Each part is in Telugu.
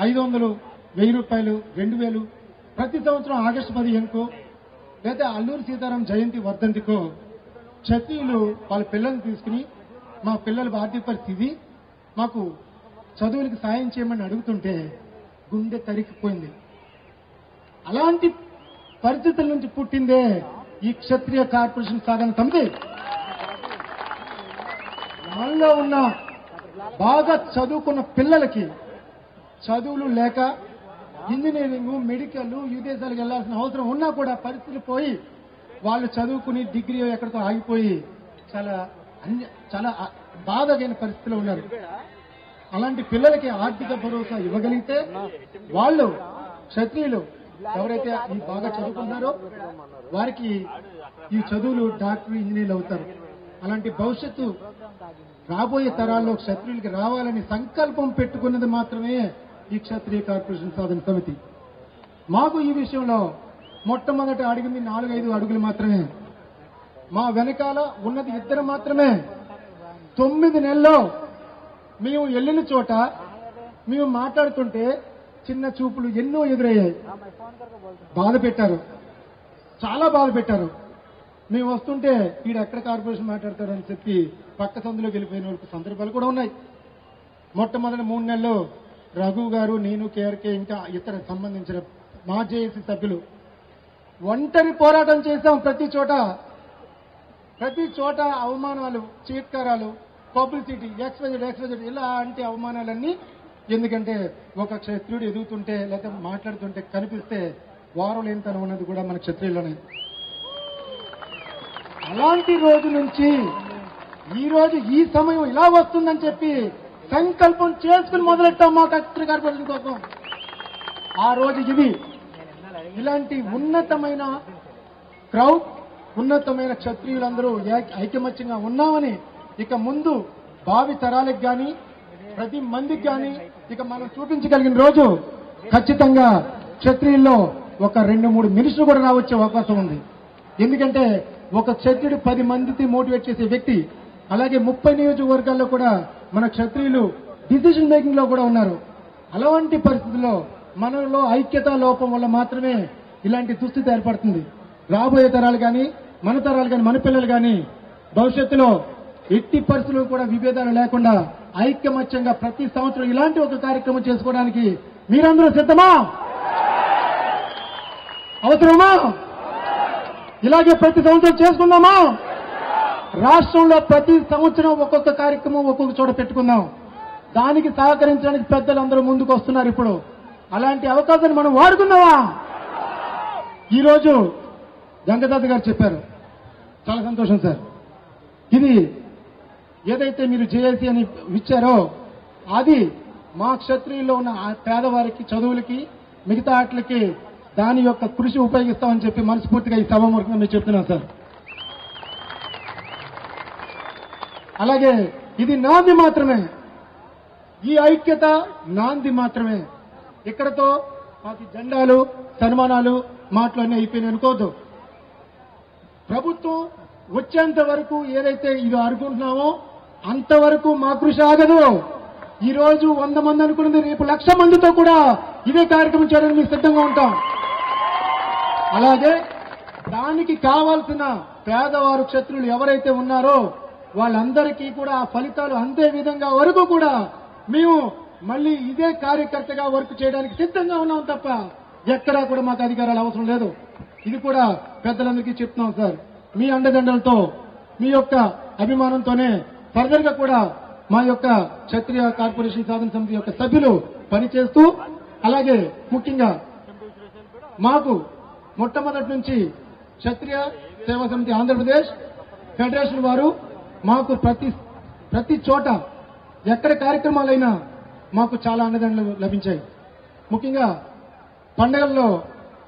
500, 1000 రూపాయలు, 2000 ప్రతి సంవత్సరం ఆగస్టు 15కో లేదా అల్లూరి సీతారాం జయంతి వర్ధంతికో క్షత్రియులు వాళ్ళ పిల్లల్ని తీసుకుని మా పిల్లల ఆర్థిక పరిస్థితి మాకు చదువులకు సాయం చేయమని అడుగుతుంటే గుండె తరికిపోయింది. అలాంటి పరిస్థితుల నుంచి పుట్టిందే ఈ క్షత్రియ కార్పొరేషన్ సాధన సమితి. మనలో ఉన్న బాగా చదువుకున్న పిల్లలకి చదువులు లేక ఇంజనీరింగ్, మెడికల్, విదేశాలకు వెళ్లాల్సిన అవసరం ఉన్నా కూడా పరిస్థితులు పోయి వాళ్ళు చదువుకుని డిగ్రీ ఎక్కడికో ఆగిపోయి చాలా బాధగైన పరిస్థితిలో ఉన్నారు. అలాంటి పిల్లలకి ఆర్థిక భరోసా ఇవ్వగలిగితే వాళ్ళు క్షత్రియులు ఎవరైతే ఈ బాగా చదువుకున్నారో వారికి ఈ చదువులు డాక్టర్, ఇంజనీర్లు అవుతారు. అలాంటి భవిష్యత్తు రాబోయే తరాల్లో క్షత్రియులకి రావాలని సంకల్పం పెట్టుకున్నది మాత్రమే ఈ క్షత్రియ కార్పొరేషన్ సాధన సమితి. మాకు ఈ విషయంలో మొట్టమొదటి అడిగింది 4-5 అడుగులు మాత్రమే. మా వెనకాల ఉన్నది 2 మాత్రమే. 9 నెలల్లో మేము వెళ్ళిన చోట మేము మాట్లాడుతుంటే చిన్న చూపులు ఎన్నో ఎదురయ్యాయి. బాధ పెట్టారు, చాలా బాధ పెట్టారు. మేము వస్తుంటే వీడు ఎక్కడ కార్పొరేషన్ మాట్లాడతారని చెప్పి పక్క సందులోకి వెళ్ళిపోయిన వాళ్ళకి సందర్భాలు కూడా ఉన్నాయి. మొట్టమొదటి 3 నెలల్లో రఘు గారు, నేను, కేఆర్కే ఇంకా ఇతర సంబంధించిన మా జేఏసీ సభ్యులు ఒంటరి పోరాటం చేశాం. ప్రతి చోట అవమానాలు, చీత్కారాలు, పబ్లిసిటీ, ఎక్స్వైజెడ్ ఇలాంటి అవమానాలన్నీ. ఎందుకంటే ఒక క్షత్రియుడు ఎదుగుతుంటే లేదా మాట్లాడుతుంటే కనిపిస్తే వారం లేనితనం ఉన్నది కూడా మన క్షత్రియుల్లోనే. అలాంటి రోజు నుంచి ఈ రోజు ఈ సమయం ఇలా వస్తుందని చెప్పి సంకల్పం చేసుకుని మొదలెట్టాం మా క్షత్రియ కార్పొరేషన్ కోసం. ఆ రోజు ఇది. ఇలాంటి ఉన్నతమైన క్రౌడ్, ఉన్నతమైన క్షత్రియులందరూ ఐకమత్యంగా ఉన్నామని ఇక ముందు భావి తరాలకు గాని ప్రతి మందికి గాని ఇక మనం చూపించగలిగిన రోజు ఖచ్చితంగా క్షత్రియుల్లో ఒక 2-3 మినిస్టర్లు కూడా రావచ్చే అవకాశం ఉంది. ఎందుకంటే ఒక క్షత్రియుడు 10 మందికి మోటివేట్ చేసే వ్యక్తి. అలాగే 30 నియోజకవర్గాల్లో కూడా మన క్షత్రియులు డిసిషన్ మేకింగ్ లో కూడా ఉన్నారు. అలాంటి పరిస్థితుల్లో మనలో ఐక్యతా లోపం వల్ల మాత్రమే ఇలాంటి దుస్థితి ఏర్పడుతుంది. రాబోయే తరాలు కానీ మన తరాలు కానీ మన పిల్లలు కానీ భవిష్యత్తులో ఎట్టి పరిస్థితులు కూడా విభేదాలు లేకుండా ఐక్యమత్యంగా ప్రతి సంవత్సరం ఇలాంటి ఒక కార్యక్రమం చేసుకోవడానికి మీరందరూ సిద్ధమా? అవసరమా? ఇలాగే ప్రతి సంవత్సరం చేసుకుందామా? రాష్ట్రంలో ప్రతి సంవత్సరం ఒక్కొక్క కార్యక్రమం ఒక్కొక్క చోట పెట్టుకుందాం. దానికి సహకరించడానికి పెద్దలందరూ ముందుకు వస్తున్నారు. ఇప్పుడు అలాంటి అవకాశాన్ని మనం వాడుకుందామా? ఈరోజు గంగదాత గారు చెప్పారు, చాలా సంతోషం సార్. ఇది ఏదైతే మీరు జేఏసీ అని ఇచ్చారో అది మా క్షత్రియుల్లో ఉన్న పేదవారికి చదువులకి మిగతా ఆటలకి దాని యొక్క కృషి ఉపయోగిస్తామని చెప్పి మనస్ఫూర్తిగా ఈ సభాముఖంగా మీరు చెప్తున్నాను సార్. అలాగే ఇది నాంది మాత్రమే, ఈ ఐక్యత నాంది మాత్రమే. ఇక్కడతో మాకు జెండాలు, సన్మానాలు, మాటలన్నీ అయిపోయినాయి అనుకోవద్దు. ప్రభుత్వం వచ్చేంత వరకు ఏదైతే ఇది అనుకుంటున్నామో అంతవరకు మా కృషి ఆగదు. ఈ రోజు 100 మంది అనుకున్నది రేపు 1,00,000 మందితో కూడా ఇదే కార్యక్రమం చేయడానికి మేము సిద్ధంగా ఉంటాం. అలాగే దానికి కావాల్సిన పేదవారు క్షత్రులు ఎవరైతే ఉన్నారో వాళ్ళందరికీ కూడా ఆ ఫలితాలు అందే విధంగా వరకు కూడా మేము మళ్ళీ ఇదే కార్యకర్తగా వర్క్ చేయడానికి సిద్ధంగా ఉన్నాం తప్ప ఎక్కడా కూడా మాకు అధికారాలు అవసరం లేదు. ఇది కూడా పెద్దలందరికీ చెప్తున్నాం సార్. మీ అండదండలతో, మీ యొక్క అభిమానంతోనే ఫర్దర్ గా కూడా మా యొక్క క్షత్రియ కార్పొరేషన్ సాధన సమితి యొక్క సభ్యులు పనిచేస్తూ, అలాగే ముఖ్యంగా మాకు మొట్టమొదటి నుంచి క్షత్రియ సేవా సమితి ఆంధ్రప్రదేశ్ ఫెడరేషన్ వారు మాకు ప్రతి చోట ఎక్కడ కార్యక్రమాలైనా మాకు చాలా అండదండలు లభించాయి. ముఖ్యంగా పండుగల్లో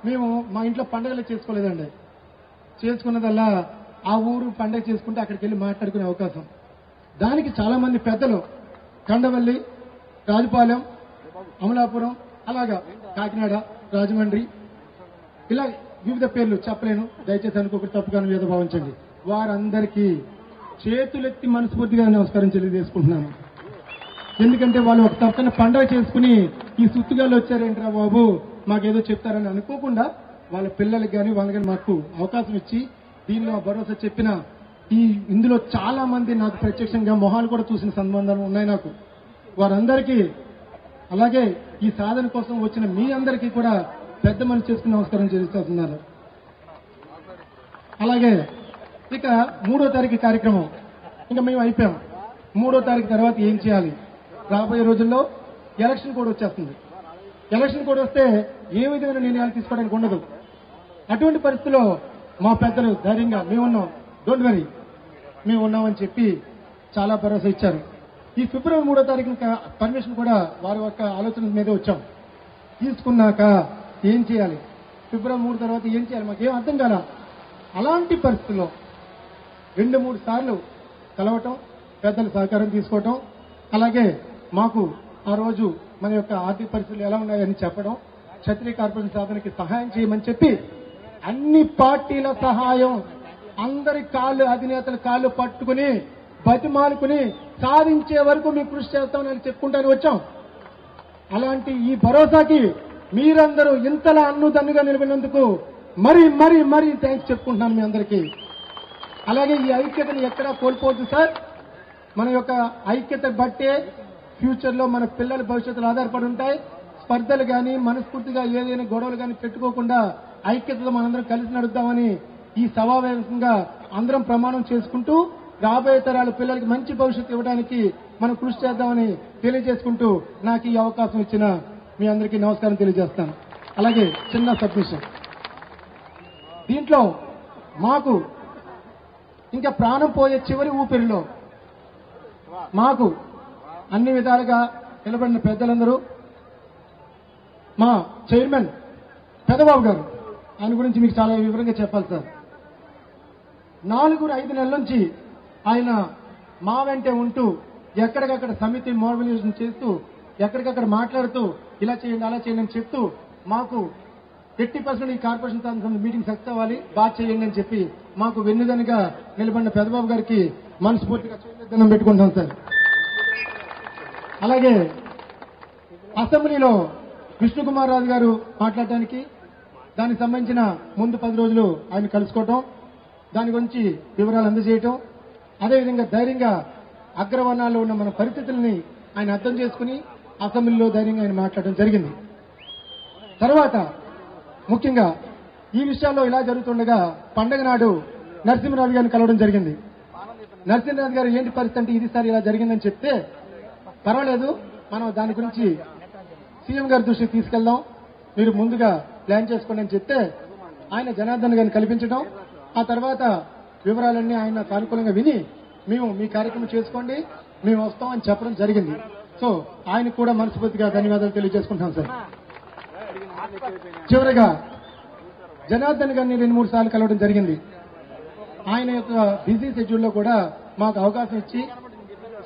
మేము మా ఇంట్లో పండుగలు చేసుకోలేదండి. చేసుకున్నదల్లా ఆ ఊరు పండుగ చేసుకుంటే అక్కడికి వెళ్ళి మాట్లాడుకునే అవకాశం. దానికి చాలా మంది పెద్దలు కండవల్లి, రాజపాలెం, అమలాపురం, అలాగా కాకినాడ, రాజమండ్రి, ఇలా వివిధ పేర్లు చెప్పలేను, దయచేసి అనుకోకటి తప్పుగాను ఏదో భావించండి. వారందరికీ చేతులెత్తి మనస్ఫూర్తిగా నమస్కారం తెలియజేసుకుంటున్నాను. ఎందుకంటే వాళ్ళు ఒక తప్పని పండగ చేసుకుని ఈ సుత్తుగాళ్ళు వచ్చారేంట్రా బాబు మాకేదో చెప్తారని అనుకోకుండా వాళ్ళ పిల్లలకి కానీ వాళ్ళకి కానీ మాకు అవకాశం ఇచ్చి దీనిలో భరోసా చెప్పిన ఇందులో చాలా మంది నాకు ప్రత్యక్షంగా మొహాలు కూడా చూసిన సంబంధాలు ఉన్నాయి నాకు. వారందరికీ అలాగే ఈ సాధన కోసం వచ్చిన మీ అందరికీ కూడా పెద్ద మనసు చేసుకుని నమస్కారం చేస్తున్నారు. అలాగే ఇక 3వ తారీఖు కార్యక్రమం ఇంకా మేము అయిపోయాం. 3వ తారీఖు తర్వాత ఏం చేయాలి? రాబోయే రోజుల్లో ఎలక్షన్ కోడ్ వచ్చేస్తుంది. ఎలక్షన్ కోడ్ వస్తే ఏ విధమైన నిర్ణయాలు తీసుకోవడానికి ఉండదు. అటువంటి పరిస్థితుల్లో మా పెద్దలు ధైర్యంగా మేమున్నాం, డోంట్ వరీ మేము ఉన్నామని చెప్పి చాలా భరోసా ఇచ్చారు. ఈ ఫిబ్రవరి 3వ తారీఖున పర్మిషన్ కూడా వారి యొక్క ఆలోచన మీద వచ్చాం. తీసుకున్నాక ఏం చేయాలి, ఫిబ్రవరి 3 తర్వాత ఏం చేయాలి మాకేం అర్థం కాల. అలాంటి పరిస్థితుల్లో 2-3 సార్లు కలవటం, పెద్దల సహకారం తీసుకోవటం, అలాగే మాకు ఆ రోజు మన యొక్క ఆర్థిక పరిస్థితులు ఎలా ఉన్నాయని చెప్పడం, క్షత్రియ కార్పొరేషన్ సాధనకి సహాయం చేయమని చెప్పి అన్ని పార్టీల సహాయం, అందరి కాళ్ళు అధినేతల కాళ్ళు పట్టుకుని బతిమాలుకుని సాధించే వరకు మేము కృషి చేస్తామని చెప్పుకుంటానే వచ్చాం. అలాంటి ఈ భరోసాకి మీరందరూ ఇంతలా అన్నుదన్నుగా నిలబడినందుకు మరీ మరీ మరీ థ్యాంక్స్ చెప్పుకుంటున్నాను మీ అందరికీ. అలాగే ఈ ఐక్యతను ఎక్కడా కోల్పోవద్దు సార్. మన యొక్క ఐక్యత బట్టే ఫ్యూచర్ లో మన పిల్లల భవిష్యత్తులు ఆధారపడి ఉంటాయి. స్పర్ధలు కానీ మనస్ఫూర్తిగా ఏదైనా గొడవలు కానీ పెట్టుకోకుండా ఐక్యతతో మనందరం కలిసి నడుద్దామని ఈ సమావేశంగా అందరం ప్రమాణం చేసుకుంటూ రాబోయే తరాల పిల్లలకి మంచి భవిష్యత్తు ఇవ్వడానికి మనం కృషి చేద్దామని తెలియజేసుకుంటూ నాకు ఈ అవకాశం ఇచ్చిన మీ అందరికీ నమస్కారం తెలియజేస్తాను. అలాగే చిన్న సబ్మిషన్, దీంట్లో మాకు ఇంకా ప్రాణం పోయే చివరి ఊపిరిలో మాకు అన్ని విధాలుగా నిలబడిన పెద్దలందరూ, మా చైర్మన్ పెదబాబు గారు, ఆయన గురించి మీకు చాలా వివరంగా చెప్పాలి సార్. 4-5 నెలల నుంచి ఆయన మా వెంటే ఉంటూ ఎక్కడికక్కడ సమితి మోబిలైజేషన్ చేస్తూ ఎక్కడికక్కడ మాట్లాడుతూ ఇలా చేయండి అలా చేయండి అని చెప్తూ మాకు 80% ఈ కార్పొరేషన్ సాధన మీటింగ్ సక్సెస్ అవ్వాలి, బాగా చేయండి అని చెప్పి మాకు వెన్నుదన్నుగా నిలబడిన పెదబాబు గారికి మనస్ఫూర్తిగా దండం పెట్టుకుంటాం సార్. అలాగే అసెంబ్లీలో విష్ణుకుమార్ రాజు గారు మాట్లాడటానికి దానికి సంబంధించిన ముందు 10 రోజులు ఆయన కలుసుకోవటం, దాని గురించి వివరాలు అందజేయటం, అదేవిధంగా ధైర్యంగా అగ్రవర్ణాల్లో ఉన్న మన పరిస్థితుల్ని ఆయన అర్థం చేసుకుని అసెంబ్లీలో ధైర్యంగా ఆయన మాట్లాడటం జరిగింది. తర్వాత ముఖ్యంగా ఈ విషయాల్లో ఇలా జరుగుతుండగా పండగ నాడు నరసింహరాజు గారిని కలవడం జరిగింది. నరసింహరాజు గారు ఏంటి పరిస్థితి అంటే ఇది సార్ ఇలా జరిగిందని చెప్తే, పర్వాలేదు మనం దాని గురించి సీఎం గారి దృష్టికి తీసుకెళ్దాం, మీరు ముందుగా ప్లాన్ చేసుకోండి అని చెప్తే ఆయన జనార్దన్ గారిని కల్పించడం, ఆ తర్వాత వివరాలన్నీ ఆయన సానుకూలంగా విని మేము మీ కార్యక్రమం చేసుకోండి మేము వస్తాం అని చెప్పడం జరిగింది. సో ఆయనకు కూడా మనస్ఫూర్తిగా ధన్యవాదాలు తెలియజేసుకుంటాం సార్. చివరిగా జనార్దన్ గారిని 2-3 సార్లు కలవడం జరిగింది. ఆయన యొక్క బిజీ షెడ్యూల్లో కూడా మాకు అవకాశం ఇచ్చి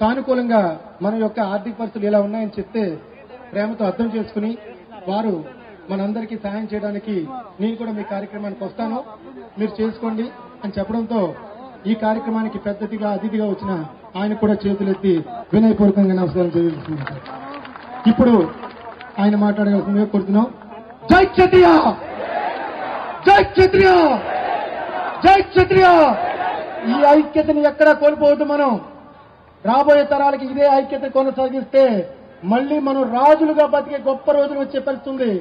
సానుకూలంగా మన యొక్క ఆర్థిక పరిస్థితులు ఎలా ఉన్నాయని చెప్తే ప్రేమతో అర్థం చేసుకుని వారు మనందరికీ సహాయం చేయడానికి నేను కూడా మీ కార్యక్రమానికి వస్తాను, మీరు చేసుకోండి అని చెప్పడంతో ఈ కార్యక్రమానికి పెద్దదిగా అతిథిగా వచ్చిన ఆయన కూడా చేతులెత్తి వినయపూర్వకంగా నమస్కారం తెలియజేస్తున్నాను. ఇప్పుడు ఆయన మాట్లాడగలుగుతుందిగా కోరుతున్నాం. జై క్షత్రియ, జై క్షత్రియ, జై క్షత్రియ. ఈ ఐక్యతని ఎక్కడా కోల్పోవద్దు. మనం రాబోయే తరాలకి ఇదే ఐక్యత కొనసాగిస్తే మళ్లీ మనం రాజులుగా బతికే గొప్ప రోజులు వచ్చే పరిస్థితుంది,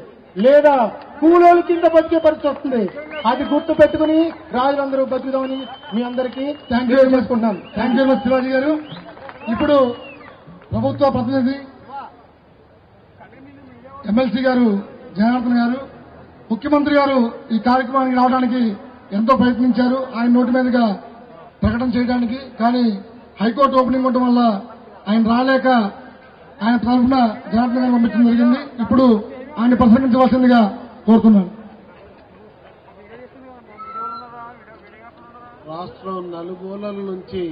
లేదా కూలోలు కింద బతికే పరిస్థితి వస్తుంది. అది గుర్తు పెట్టుకుని రాజులందరూ బతుకుదామని మీ అందరికీ థ్యాంక్ యూ చేసుకుంటున్నాను. థ్యాంక్ యూ శివాజీ గారు. ఇప్పుడు ప్రభుత్వ ప్రతినిధి ఎమ్మెల్సీ గారు జనార్దన్ గారు, ముఖ్యమంత్రి గారు ఈ కార్యక్రమానికి రావడానికి ఎంతో ప్రయత్నించారు ఆయన నోటి మీదుగా ప్రకటన చేయడానికి. కానీ హైకోర్టు ఓపెనింగ్ ఉండటం వల్ల ఆయన రాలేక ఆయన తరఫున జనార్దన్ గారిని పంపించడం జరిగింది. ఇప్పుడు ఆయన ప్రసంగించవలసిందిగా కోరుతున్నాను. రాష్ట్రం నలుమూలల నుంచి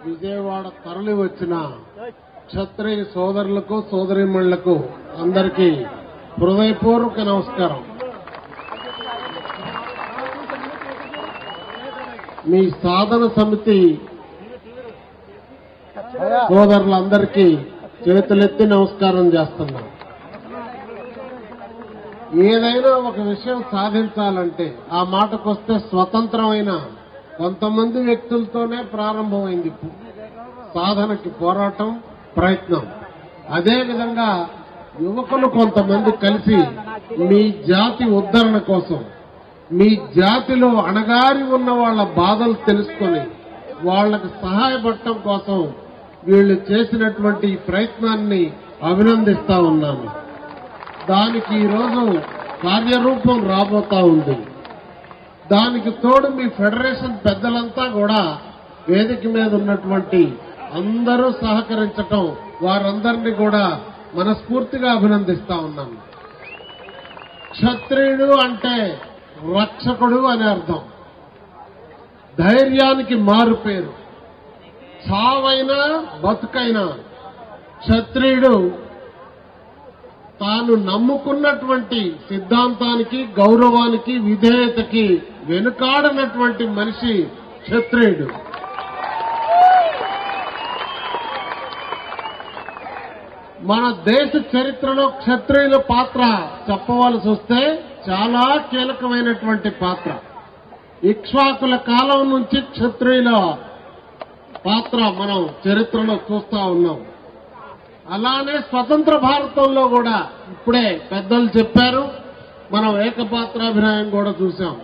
విజయవాడ తరలి వచ్చిన క్షత్రియ సోదరులకు సోదరీమణులకు అందరికీ హృదయపూర్వక నమస్కారం. మీ సాధన సమితి సోదరులందరికీ చేతులెత్తి నమస్కారం చేస్తున్నాం. ఏదైనా ఒక విషయం సాధించాలంటే ఆ మాటకొస్తే స్వతంత్రమైన కొంతమంది వ్యక్తులతోనే ప్రారంభమైంది సాధనకి పోరాటం, ప్రయత్నం. అదేవిధంగా యువకులు కొంతమంది కలిసి మీ జాతి ఉద్ధరణ కోసం, మీ జాతిలో అణగారి ఉన్న వాళ్ళ బాధలు తెలుసుకొని వాళ్లకు సహాయపడటం కోసం వీళ్లు చేసినటువంటి ఈ ప్రయత్నాన్ని అభినందిస్తా ఉన్నాను. దానికి ఈరోజు కార్యరూపం రాబోతా ఉంది. దానికి తోడు మీ ఫెడరేషన్ పెద్దలంతా కూడా వేదిక మీద ఉన్నటువంటి అందరూ సహకరించటం, వారందరినీ కూడా మనస్ఫూర్తిగా అభినందిస్తా ఉన్నాను. క్షత్రియుడు అంటే రక్షకుడు అని అర్థం. ధైర్యానికి మారు పేరు. చావైనా బతుకైనా క్షత్రియుడు తాను నమ్ముకున్నటువంటి సిద్ధాంతానికి, గౌరవానికి, విధేయతకి వెనుకాడనటువంటి మనిషి క్షత్రియుడు. మన దేశ చరిత్రలో క్షత్రియుల పాత్ర చెప్పవలసి వస్తే చాలా కీలకమైనటువంటి పాత్ర. ఇక్ష్వాకుల కాలం నుంచి క్షత్రియుల పాత్ర మనం చరిత్రలో చూస్తా ఉన్నాం. అలానే స్వతంత్ర భారతంలో కూడా ఇప్పుడే పెద్దలు చెప్పారు, మనం ఏకపాత్రాభినయం కూడా చూశాం.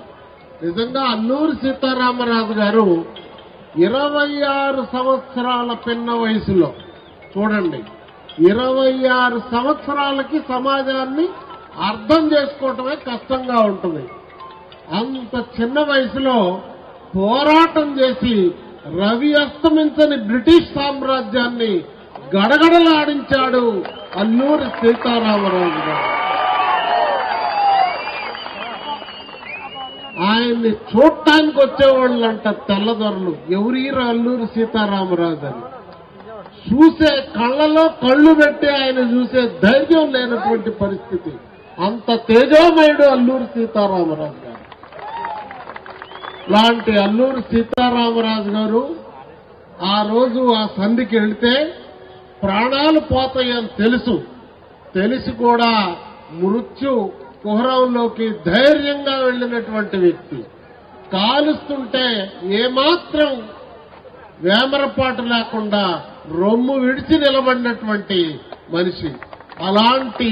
నిజంగా అల్లూరి సీతారామరాజు గారు 26 సంవత్సరాల పిన్న వయసులో, చూడండి, 26 సంవత్సరాలకి సమాజాన్ని అర్థం చేసుకోవటమే కష్టంగా ఉంటుంది. అంత చిన్న వయసులో పోరాటం చేసి రవి అస్తమించని బ్రిటిష్ సామ్రాజ్యాన్ని గడగడలాడించాడు అల్లూరి సీతారామరాజు గారు. ఆయన్ని చూడటానికి వచ్చేవాళ్ళంట తెల్లదొరలు, ఎవరీరా అల్లూరి సీతారామరాజు అని. చూసే కళ్ళలో కళ్ళు పెట్టి ఆయన చూసే ధైర్యం లేనటువంటి పరిస్థితి. అంత తేజోమయుడు అల్లూరి సీతారామరాజు గారు. లాంటి అల్లూరి సీతారామరాజు గారు ఆ రోజు ఆ సంధికి వెళ్తే ప్రాణాలు పోతాయని తెలిసి కూడా మృత్యు కుహరంలోకి ధైర్యంగా వెళ్లినటువంటి వ్యక్తి. కాలుస్తుంటే ఏమాత్రం వేమరపాటు లేకుండా రొమ్ము విడిచి నిలబడినటువంటి మనిషి. అలాంటి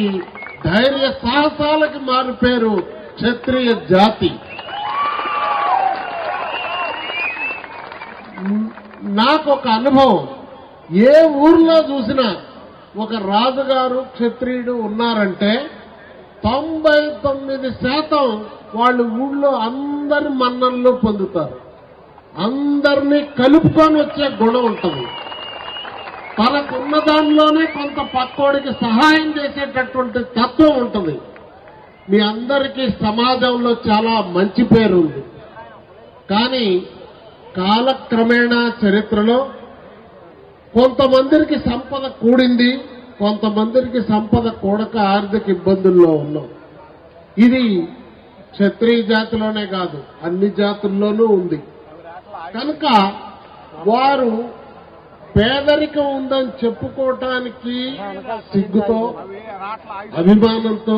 ధైర్య సాహసాలకి మారు పేరు క్షత్రియ జాతి. నాకొక అనుభవం, ఏ ఊర్లో చూసినా ఒక రాజుగారు క్షత్రియుడు ఉన్నారంటే 99% వాళ్ళు ఊళ్ళో అందరి మన్ననలు పొందుతారు. అందరినీ కలుపుకొని వచ్చే గుణం ఉంటుంది. తనకున్న దానిలోనే కొంత పక్కోడికి సహాయం చేసేటటువంటి తత్వం ఉంటుంది. మీ అందరికీ సమాజంలో చాలా మంచి పేరు ఉంది. కానీ కాలక్రమేణా చరిత్రలో కొంతమందికి సంపద కూడింది, కొంతమందికి సంపద కూడక ఆర్థిక ఇబ్బందుల్లో ఉన్నాం. ఇది క్షత్రియ జాతిలోనే కాదు, అన్ని జాతుల్లోనూ ఉంది. కనుక వారు పేదరికం ఉందని చెప్పుకోవటానికి సిగ్గుతో, అభిమానంతో,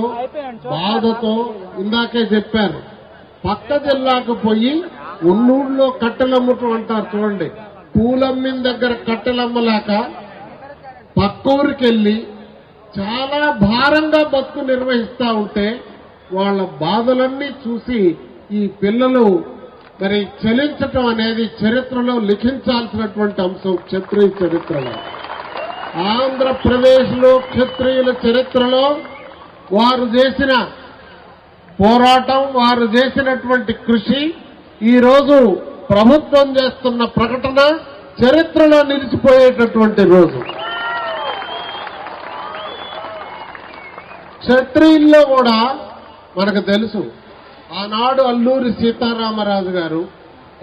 బాధతో, ఇందాకే చెప్పారు, పక్క జిల్లాకు పోయి ఉన్నూళ్ళలో కట్టెలమ్మటం అంటారు చూడండి, పూలమ్మిన దగ్గర కట్టెలమ్మలేక పక్క ఊరికెళ్లి చాలా భారంగా బతుకు నిర్వహిస్తా ఉంటే వాళ్ళ బాధలన్నీ చూసి ఈ పిల్లలు మరి చలించటం అనేది చరిత్రలో లిఖించాల్సినటువంటి అంశం. క్షత్రియ చరిత్రలో, ఆంధ్రప్రదేశ్లో క్షత్రియుల చరిత్రలో వారు చేసిన పోరాటం, వారు చేసినటువంటి కృషి, ఈ రోజు ప్రభుత్వం చేస్తున్న ప్రకటన చరిత్రలో నిలిచిపోయేటటువంటి రోజు. క్షత్రియుల్లో కూడా మనకు తెలుసు, ఆనాడు అల్లూరి సీతారామరాజు గారు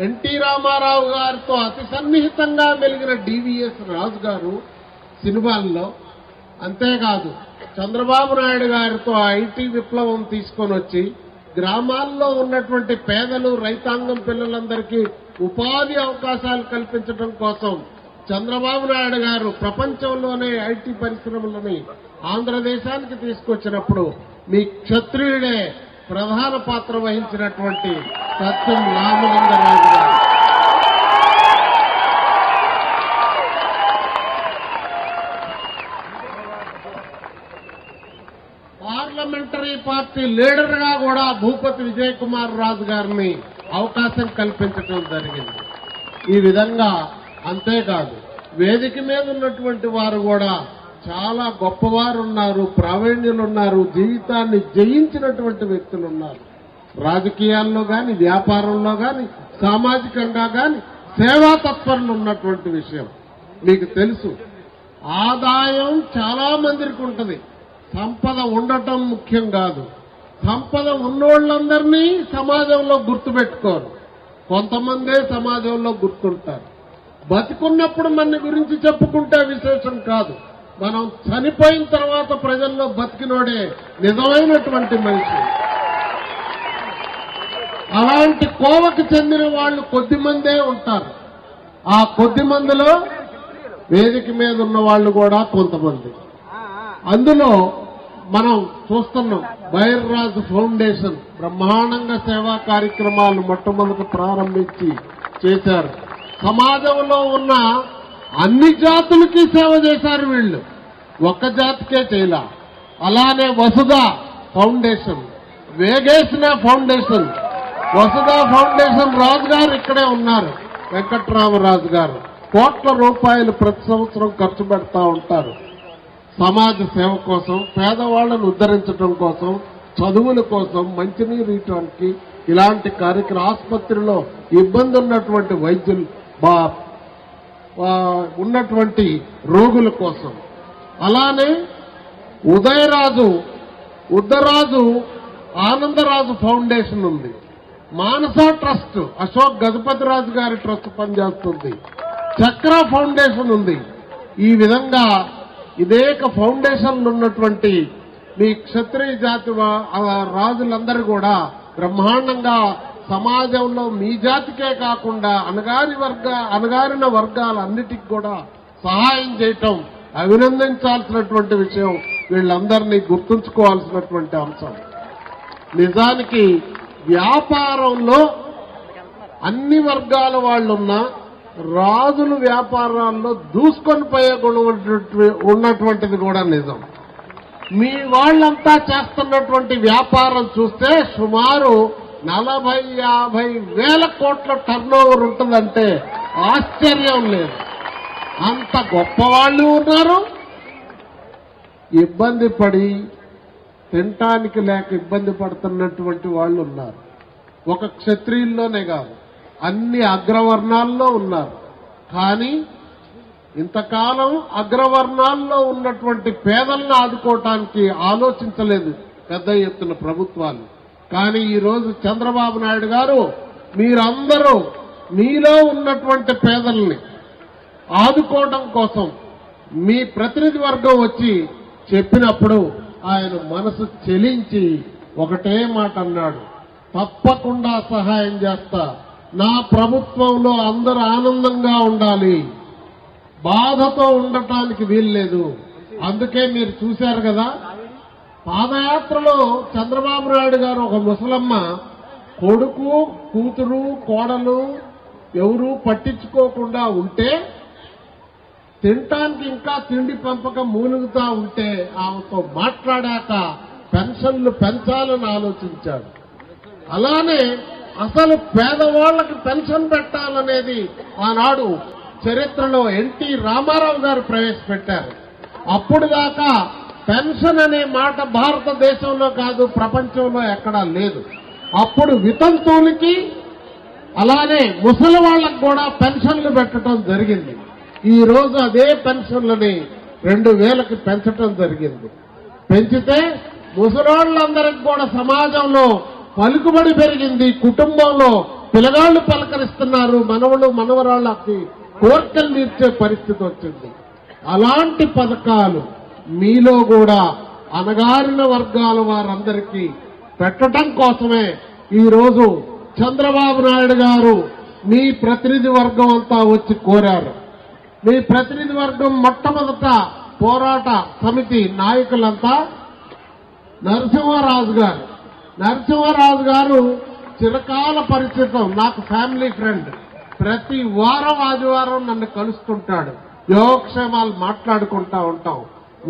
ఎన్టీ రామారావు గారితో అతి సన్నిహితంగా మెలిగిన డివిఎస్ రాజు గారు సినిమాల్లో, అంతేకాదు చంద్రబాబు నాయుడు గారితో ఐటీ విప్లవం తీసుకొని వచ్చి గ్రామాల్లో ఉన్నటువంటి పేదలు, రైతాంగం పిల్లలందరికీ ఉపాధి అవకాశాలు కల్పించడం కోసం చంద్రబాబు నాయుడు గారు ప్రపంచంలోనే ఐటీ పరిశ్రమలని ఆంధ్రదేశానికి తీసుకొచ్చినప్పుడు మీ క్షత్రియుడే ప్రధాన పాత్ర వహించినటువంటి సత్యం రామలింగరాజు గారు. పార్లమెంటరీ పార్టీ లీడర్ గా కూడా భూపతి విజయ్ కుమార్ రాజు గారిని అవకాశం కల్పించడం జరిగింది. ఈ విధంగా అంతేకాదు వేదిక మీద ఉన్నటువంటి వారు కూడా చాలా గొప్పవారు ఉన్నారు, ప్రావీణ్యులు ఉన్నారు, జీవితాన్ని జయించినటువంటి వ్యక్తులు ఉన్నారు. రాజకీయాల్లో గాని, వ్యాపారంలో గాని, సామాజికంగా గాని సేవా తత్పరులు ఉన్నటువంటి విషయం మీకు తెలుసు. ఆదాయం చాలా మందికి ఉంటుంది, సంపద ఉండటం ముఖ్యం కాదు. సంపద ఉన్నోళ్ళందరినీ సమాజంలో గుర్తుపెట్టుకోరు, కొంతమందే సమాజంలో గుర్తుంటారు. బతికున్నప్పుడు మన గురించి చెప్పుకుంటే విశేషం కాదు, మనం చనిపోయిన తర్వాత ప్రజల్లో బతికినోడే నిజమైనటువంటి మనిషి. అలాంటి కోవకు చెందిన వాళ్ళు కొద్దిమందే ఉంటారు. ఆ కొద్ది మందిలో వేదిక మీద ఉన్న వాళ్ళు కూడా కొంతమంది. అందులో మనం చూస్తున్నాం బైర్రాజ్ ఫౌండేషన్ బ్రహ్మాండంగా సేవా కార్యక్రమాలు మొట్టమొదటి ప్రారంభించి చేశారు. సమాజంలో ఉన్న అన్ని జాతులకి సేవ చేశారు వీళ్ళు, ఒక్క జాతికే చేయలా. అలానే వసుధ ఫౌండేషన్, వేగేసిన ఫౌండేషన్, వసుధ ఫౌండేషన్ రాజు గారు ఇక్కడే ఉన్నారు, వెంకట్రామరాజు గారు కోట్ల రూపాయలు ప్రతి సంవత్సరం ఖర్చు పెడతా ఉంటారు సమాజ సేవ కోసం, పేదవాళ్లను ఉద్ధరించడం కోసం, చదువుల కోసం, మంచినీరు ఇవ్వడానికి, ఇలాంటి కార్యక్రమం ఆసుపత్రిలో ఇబ్బంది ఉన్నటువంటి వైద్యులు ఉన్నటువంటి రోగుల కోసం. అలానే ఉద్దరాజు ఆనందరాజు ఫౌండేషన్ ఉంది, మానస ట్రస్ట్ అశోక్ గజపతిరాజు గారి ట్రస్ట్ పనిచేస్తుంది, చక్ర ఫౌండేషన్ ఉంది. ఈ విధంగా ఇదేక ఫౌండేషన్లు ఉన్నటువంటి మీ క్షత్రియ జాతి రాజులందరూ కూడా బ్రహ్మాండంగా సమాజంలో మీ జాతికే కాకుండా అణగారిన వర్గాలన్నిటికీ కూడా సహాయం చేయటం అభినందించాల్సినటువంటి విషయం, వీళ్ళందరినీ గుర్తుంచుకోవాల్సినటువంటి అంశం. నిజానికి వ్యాపారంలో అన్ని వర్గాల వాళ్ళున్నా రాజులు వ్యాపారాల్లో దూసుకొని పోయే గుణం ఉన్నటువంటిది కూడా నిజం. మీ వాళ్ళంతా చేస్తున్నటువంటి వ్యాపారం చూస్తే సుమారు 40-50 వేల కోట్ల టర్నోవర్ ఉంటుందంటే ఆశ్చర్యం లేదు. అంత గొప్ప వాళ్ళు ఉన్నారు, ఇబ్బంది పడి తినటానికి లేక ఇబ్బంది పడుతున్నటువంటి వాళ్ళు ఉన్నారు. ఒక క్షత్రియుల్లోనే కాదు, అన్ని అగ్రవర్ణాల్లో ఉన్నారు. కానీ ఇంతకాలం అగ్రవర్ణాల్లో ఉన్నటువంటి పేదలను ఆదుకోవటానికి ఆలోచించలేదు పెద్ద ఎత్తున ప్రభుత్వాలు. కానీ ఈరోజు చంద్రబాబు నాయుడు గారు మీరందరూ మీలో ఉన్నటువంటి పేదల్ని ఆదుకోవడం కోసం మీ ప్రతినిధి వర్గం వచ్చి చెప్పినప్పుడు ఆయన మనసు చెలించి ఒకటే మాట అన్నాడు, తప్పకుండా సహాయం చేస్తా, నా ప్రభుత్వంలో అందరూ ఆనందంగా ఉండాలి, బాధతో ఉండటానికి వీల్లేదు. అందుకే మీరు చూశారు కదా పాదయాత్రలో చంద్రబాబు నాయుడు గారు ఒక ముసలమ్మ కొడుకు, కూతురు, కోడలు ఎవరూ పట్టించుకోకుండా ఉంటే, తినటానికి ఇంకా తిండి పంపకం మూలుగుతా ఉంటే ఆమెతో మాట్లాడాక పెన్షన్లు పెంచాలని ఆలోచించాడు. అలానే అసలు పేదవాళ్లకు పెన్షన్ పెట్టాలనేది ఆనాడు చరిత్రలో ఎన్టీ రామారావు గారు ప్రవేశపెట్టారు. అప్పుడు దాకా పెన్షన్ అనే మాట భారతదేశంలో కాదు ప్రపంచంలో ఎక్కడా లేదు. అప్పుడు వితంతువులకి అలానే ముసలి వాళ్లకు కూడా పెన్షన్లు పెట్టడం జరిగింది. ఈ రోజు అదే పెన్షన్లని 2000కి పెంచడం జరిగింది. పెంచితే ముసలోళ్లందరికీ కూడా సమాజంలో పలుకుబడి పెరిగింది, కుటుంబంలో పిల్లగాళ్లు పలకరిస్తున్నారు, మనవలు మనవరాళ్ళకి కోర్కెలు తీర్చే పరిస్థితి వచ్చింది. అలాంటి పథకాలు మీలో కూడా అణగారిన వర్గాల వారందరికీ పెట్టడం కోసమే ఈరోజు చంద్రబాబు నాయుడు గారు మీ ప్రతినిధి వర్గం అంతా వచ్చి కోరారు. మీ ప్రతినిధి వర్గం మొట్టమొదట పోరాట సమితి నాయకులంతా నరసింహరాజు గారు చిరకాల పరిచితం, నాకు ఫ్యామిలీ ఫ్రెండ్. ప్రతి వారం ఆదివారం నన్ను కలుస్తుంటాడు, యోగక్షేమాలు మాట్లాడుకుంటా ఉంటాం.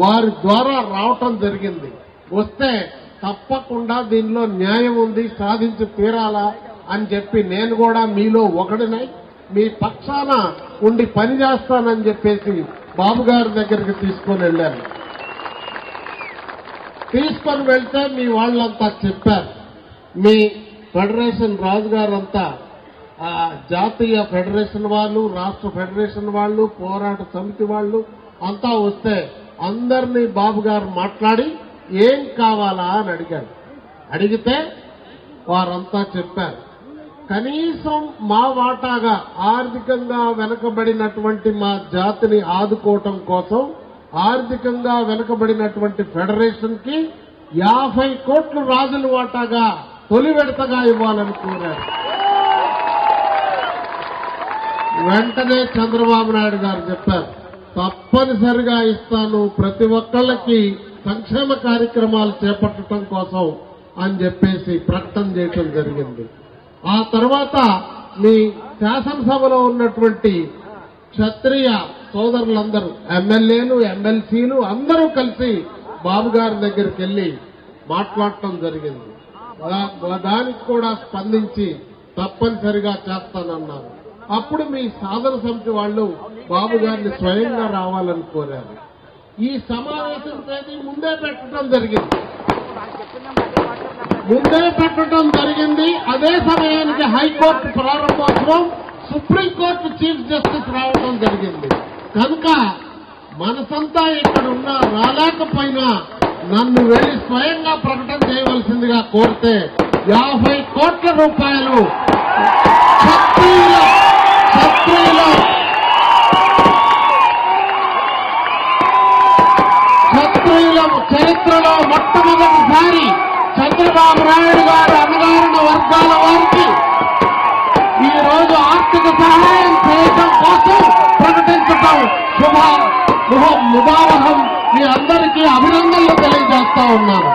వారి ద్వారా రావటం జరిగింది. వస్తే తప్పకుండా దీనిలో న్యాయం ఉంది, సాధించి తీరాలా అని చెప్పి నేను కూడా మీలో ఒకడినై మీ పక్షాన ఉండి పనిచేస్తానని చెప్పేసి బాబు గారి దగ్గరికి తీసుకొని వెళ్ళాను. తీసుకొని వెళ్తే మీ వాళ్ళంతా చెప్పారు, మీ ఫెడరేషన్ రాజుగారంతా జాతీయ ఫెడరేషన్ వాళ్ళు, రాష్ట్ర ఫెడరేషన్ వాళ్ళు, పోరాట సమితి వాళ్ళు అంతా వస్తే అందరినీ బాబు గారు మాట్లాడి ఏం కావాలా అని అడిగాడు. అడిగితే వారంతా చెప్పారు, కనీసం మా వాటాగా ఆర్థికంగా వెనుకబడినటువంటి మా జాతిని ఆదుకోవటం కోసం ఆర్థికంగా వెనుకబడినటువంటి ఫెడరేషన్ కి 50 కోట్లు రాజుల వాటాగా తొలి విడతగా ఇవ్వాలని కోరారు. వెంటనే చంద్రబాబు నాయుడు గారు చెప్పారు, తప్పనిసరిగా ఇస్తాను, ప్రతి ఒక్కళ్ళకి సంక్షేమ కార్యక్రమాలు చేపట్టడం కోసం అని చెప్పేసి ప్రకటన చేయటం జరిగింది. ఆ తర్వాత మీ శాసనసభలో ఉన్నటువంటి క్షత్రియ సోదరులందరూ, ఎమ్మెల్యేలు, ఎమ్మెల్సీలు అందరూ కలిసి బాబు గారి దగ్గరికి వెళ్లి మాట్లాడటం జరిగింది. దానికి కూడా స్పందించి తప్పనిసరిగా చేస్తానన్నారు. అప్పుడు మీ సాధన సమితి వాళ్ళు బాబు గారిని స్వయంగా రావాలని కోరారు. ఈ సమావేశం తేదీ ముందే పెట్టడం జరిగింది. అదే సమయానికి హైకోర్టు ప్రారంభోత్సవం, సుప్రీంకోర్టు చీఫ్ జస్టిస్ రావడం జరిగింది. కనుక మనసంతా ఇక్కడ ఉన్నా రాలేకపోయినా నన్ను వెళ్లి స్వయంగా ప్రకటన చేయవలసిందిగా కోరితే 50 కోట్ల రూపాయలు క్షత్రియుల చరిత్రలో మొట్టమొదటిసారి చంద్రబాబు నాయుడు గారు అణగారిన వర్గాల వారికి ఈ రోజు ఆర్థిక సహాయం చేయడం కోసం ప్రకటించడం ముబారహం. మీ అందరికీ అభినందనలు తెలియజేస్తా ఉన్నాను.